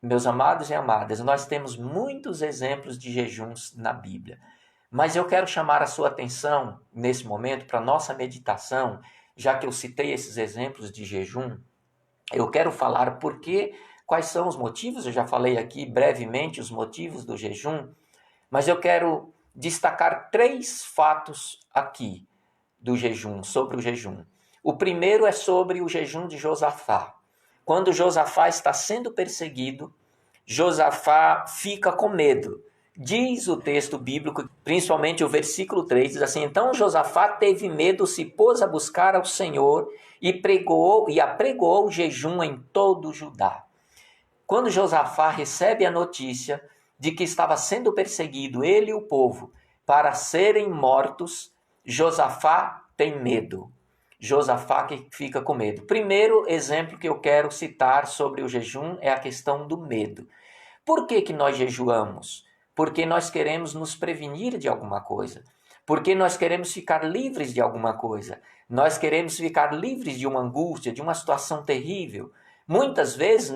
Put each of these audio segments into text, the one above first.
meus amados e amadas, nós temos muitos exemplos de jejuns na Bíblia. Mas eu quero chamar a sua atenção nesse momento para a nossa meditação, já que eu citei esses exemplos de jejum. Eu quero falar quais são os motivos, eu já falei aqui brevemente os motivos do jejum, mas eu quero destacar 3 fatos aqui do jejum, sobre o jejum. O primeiro é sobre o jejum de Josafá. Quando Josafá está sendo perseguido, Josafá fica com medo. Diz o texto bíblico, principalmente o versículo 3, diz assim: então Josafá teve medo, se pôs a buscar ao Senhor e apregou o jejum em todo o Judá. Quando Josafá recebe a notícia de que estava sendo perseguido, ele e o povo, para serem mortos, Josafá tem medo. Josafá que fica com medo. Primeiro exemplo que eu quero citar sobre o jejum é a questão do medo. Por que nós jejuamos? Porque nós queremos nos prevenir de alguma coisa. Porque nós queremos ficar livres de alguma coisa. Nós queremos ficar livres de uma angústia, de uma situação terrível. Muitas vezes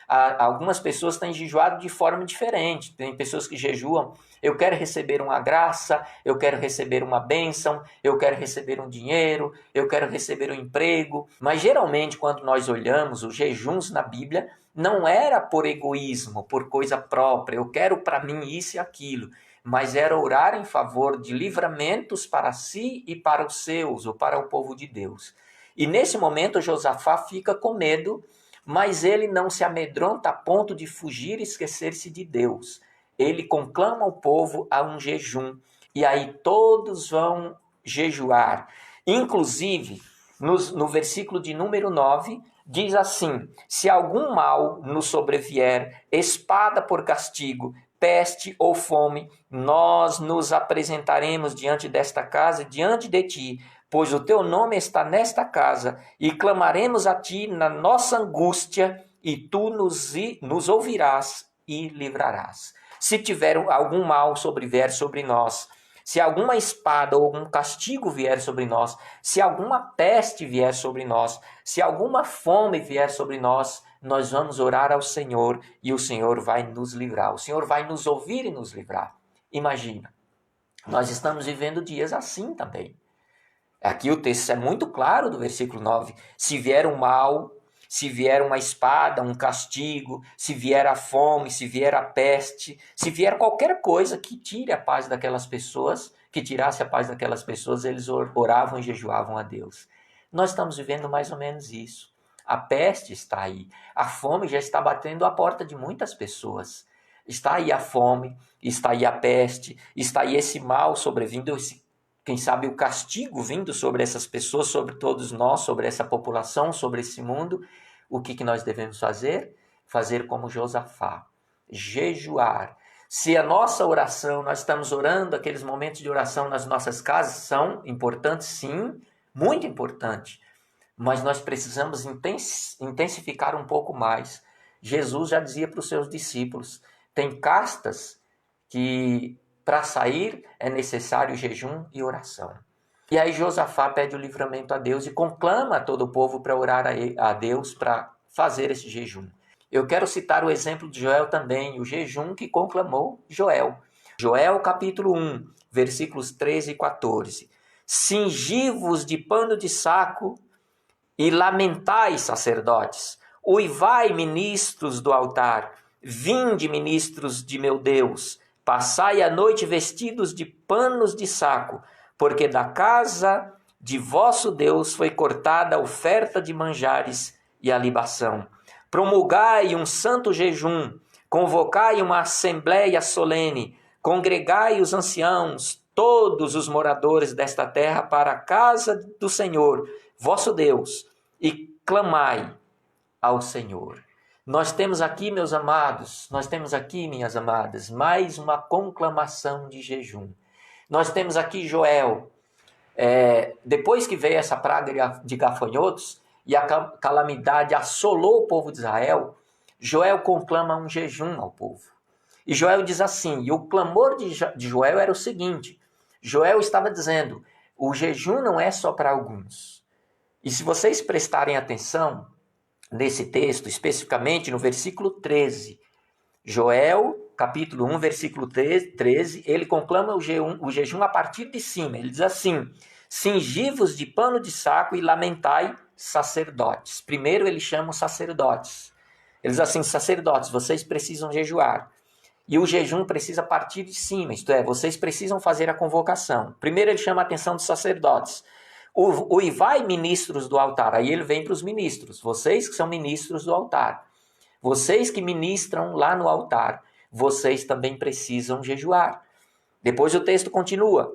algumas pessoas têm jejuado de forma diferente. Tem pessoas que jejuam: eu quero receber uma graça, eu quero receber uma bênção, eu quero receber um dinheiro, eu quero receber um emprego. Mas geralmente quando nós olhamos os jejuns na Bíblia, não era por egoísmo, por coisa própria, eu quero para mim isso e aquilo, mas era orar em favor de livramentos para si e para os seus, ou para o povo de Deus. E nesse momento Josafá fica com medo, mas ele não se amedronta a ponto de fugir e esquecer-se de Deus. Ele conclama o povo a um jejum, e aí todos vão jejuar. Inclusive, no versículo de número 9, diz assim: se algum mal nos sobrevier, espada por castigo, peste ou fome, nós nos apresentaremos diante desta casa, diante de ti, pois o teu nome está nesta casa, e clamaremos a ti na nossa angústia, e tu nos ouvirás e livrarás. Se tiver algum mal sobrevier sobre nós, se alguma espada ou algum castigo vier sobre nós, se alguma peste vier sobre nós, se alguma fome vier sobre nós, nós vamos orar ao Senhor e o Senhor vai nos livrar. O Senhor vai nos ouvir e nos livrar. Imagina, nós estamos vivendo dias assim também. Aqui o texto é muito claro do versículo 9. Se vier um mal, se vier uma espada, um castigo, se vier a fome, se vier a peste, se vier qualquer coisa que tire a paz daquelas pessoas, que tirasse a paz daquelas pessoas, eles oravam e jejuavam a Deus. Nós estamos vivendo mais ou menos isso. A peste está aí. A fome já está batendo a porta de muitas pessoas. Está aí a fome, está aí a peste, está aí esse mal sobrevindo, quem sabe o castigo vindo sobre essas pessoas, sobre todos nós, sobre essa população, sobre esse mundo. O que nós devemos fazer? Fazer como Josafá, jejuar. Se a nossa oração, nós estamos orando, aqueles momentos de oração nas nossas casas são importantes, sim, muito importante, mas nós precisamos intensificar um pouco mais. Jesus já dizia para os seus discípulos: tem castas que para sair é necessário jejum e oração. E aí Josafá pede o livramento a Deus e conclama todo o povo para orar a Deus para fazer esse jejum. Eu quero citar o exemplo de Joel também, o jejum que conclamou Joel. Joel capítulo 1, versículos 13 e 14. Cingi-vos de pano de saco e lamentai, sacerdotes. Uivai, ministros do altar. Vinde, ministros de meu Deus. Passai a noite vestidos de panos de saco, porque da casa de vosso Deus foi cortada a oferta de manjares e a libação. Promulgai um santo jejum, convocai uma assembleia solene, congregai os anciãos, todos os moradores desta terra para a casa do Senhor, vosso Deus, e clamai ao Senhor. Nós temos aqui, meus amados, nós temos aqui, minhas amadas, mais uma conclamação de jejum. Nós temos aqui Joel, depois que veio essa praga de gafanhotos e a calamidade assolou o povo de Israel, Joel conclama um jejum ao povo. E Joel diz assim, e o clamor de Joel era o seguinte: Joel estava dizendo, o jejum não é só para alguns. E se vocês prestarem atenção, nesse texto, especificamente no versículo 13. Joel, capítulo 1, versículo 13, ele conclama o jejum a partir de cima. Ele diz assim: cingivos de pano de saco e lamentai, sacerdotes. Primeiro ele chama os sacerdotes. Ele diz assim: sacerdotes, vocês precisam jejuar. E o jejum precisa partir de cima, isto é, vocês precisam fazer a convocação. Primeiro ele chama a atenção dos sacerdotes. Uivai, ministros do altar. Aí ele vem para os ministros, vocês que são ministros do altar. Vocês que ministram lá no altar, vocês também precisam jejuar. Depois o texto continua.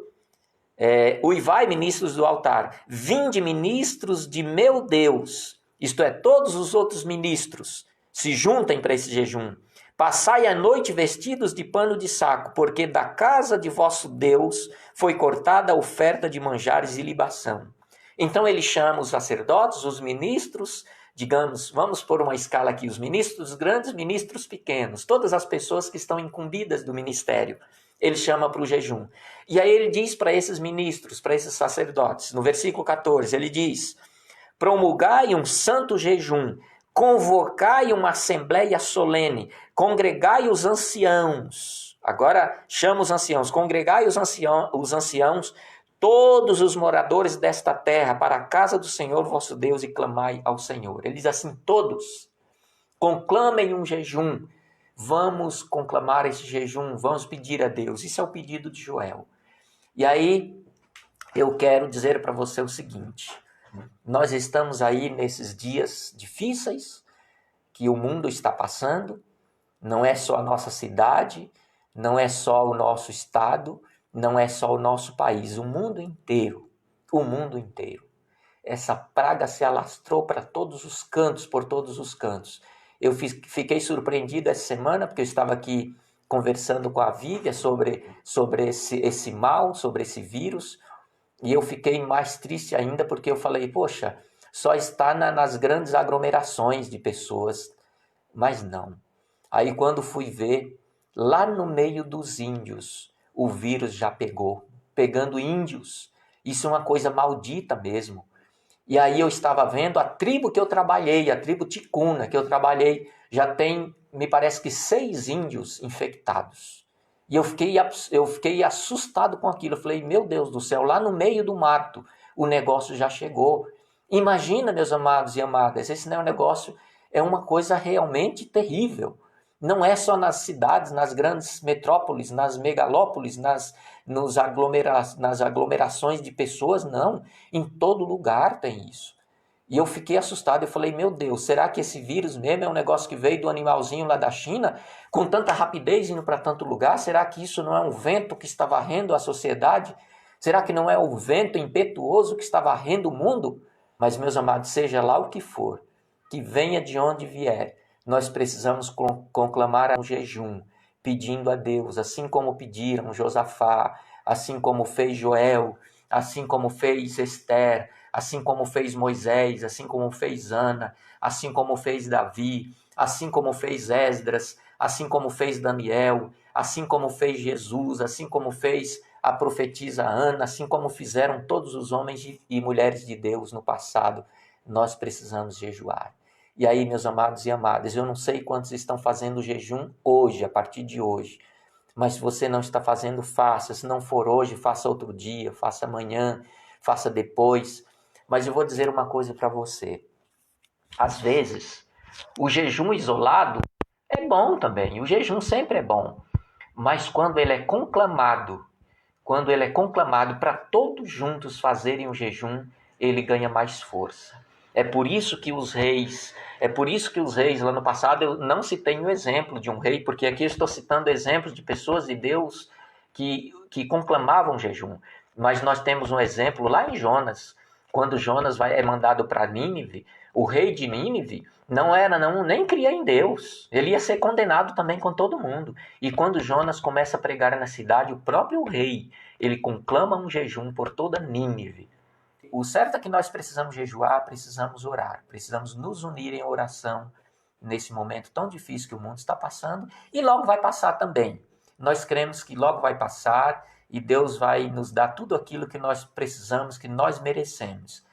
Uivai, ministros do altar, vinde, ministros de meu Deus, isto é, todos os outros ministros, se juntem para esse jejum. Passai a noite vestidos de pano de saco, porque da casa de vosso Deus foi cortada a oferta de manjares e libação. Então ele chama os sacerdotes, os ministros, digamos, vamos pôr uma escala aqui, os ministros grandes, ministros pequenos, todas as pessoas que estão incumbidas do ministério. Ele chama para o jejum. E aí ele diz para esses ministros, para esses sacerdotes, no versículo 14, ele diz: promulgai um santo jejum, convocai uma assembleia solene, congregai os anciãos. Agora chama os anciãos, congregai os anciãos, todos os moradores desta terra, para a casa do Senhor vosso Deus, e clamai ao Senhor. Ele diz assim: todos conclamem um jejum. Vamos conclamar esse jejum, vamos pedir a Deus. Isso é o pedido de Joel. E aí eu quero dizer para você o seguinte: nós estamos aí nesses dias difíceis que o mundo está passando. Não é só a nossa cidade, não é só o nosso estado, não é só o nosso país, o mundo inteiro. O mundo inteiro. Essa praga se alastrou para todos os cantos, por todos os cantos. Eu fiquei surpreendido essa semana, porque eu estava aqui conversando com a Vívia sobre esse mal, sobre esse vírus, e eu fiquei mais triste ainda, porque eu falei, poxa, só está nas grandes aglomerações de pessoas, mas não. Aí quando fui ver, lá no meio dos índios, o vírus já pegando índios. Isso é uma coisa maldita mesmo. E aí eu estava vendo a tribo que eu trabalhei, a tribo ticuna que eu trabalhei, já tem, me parece que 6 índios infectados. E eu fiquei assustado com aquilo. Eu falei, meu Deus do céu, lá no meio do mato o negócio já chegou. Imagina, meus amados e amadas, esse negócio é uma coisa realmente terrível. Não é só nas cidades, nas grandes metrópoles, nas megalópolis, nas aglomerações de pessoas, não. Em todo lugar tem isso. E eu fiquei assustado, eu falei, meu Deus, será que esse vírus mesmo é um negócio que veio do animalzinho lá da China, com tanta rapidez indo para tanto lugar? Será que isso não é um vento que está varrendo a sociedade? Será que não é o vento impetuoso que está varrendo o mundo? Mas, meus amados, seja lá o que for, que venha de onde vier, nós precisamos conclamar um jejum, pedindo a Deus, assim como pediram Josafá, assim como fez Joel, assim como fez Esther, assim como fez Moisés, assim como fez Ana, assim como fez Davi, assim como fez Esdras, assim como fez Daniel, assim como fez Jesus, assim como fez a profetisa Ana, assim como fizeram todos os homens e mulheres de Deus no passado. Nós precisamos jejuar. E aí, meus amados e amadas, eu não sei quantos estão fazendo jejum hoje, a partir de hoje. Mas se você não está fazendo, faça. Se não for hoje, faça outro dia, faça amanhã, faça depois. Mas eu vou dizer uma coisa para você. Às vezes, o jejum isolado é bom também. O jejum sempre é bom. Mas quando ele é conclamado para todos juntos fazerem o jejum, ele ganha mais força. É por isso que os reis lá no passado, eu não citei um exemplo de um rei, porque aqui eu estou citando exemplos de pessoas de Deus que conclamavam jejum. Mas nós temos um exemplo lá em Jonas, quando Jonas é mandado para Nínive, o rei de Nínive nem cria em Deus, ele ia ser condenado também com todo mundo. E quando Jonas começa a pregar na cidade, o próprio rei, ele conclama um jejum por toda Nínive. O certo é que nós precisamos jejuar, precisamos orar, precisamos nos unir em oração nesse momento tão difícil que o mundo está passando, e logo vai passar também. Nós cremos que logo vai passar e Deus vai nos dar tudo aquilo que nós precisamos, que nós merecemos.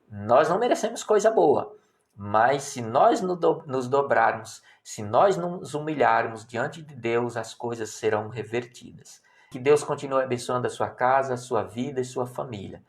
Nós não merecemos coisa boa, Mas se nós nos dobrarmos, se nós nos humilharmos diante de Deus, as coisas serão revertidas. Que Deus continue abençoando a sua casa, a sua vida e sua família.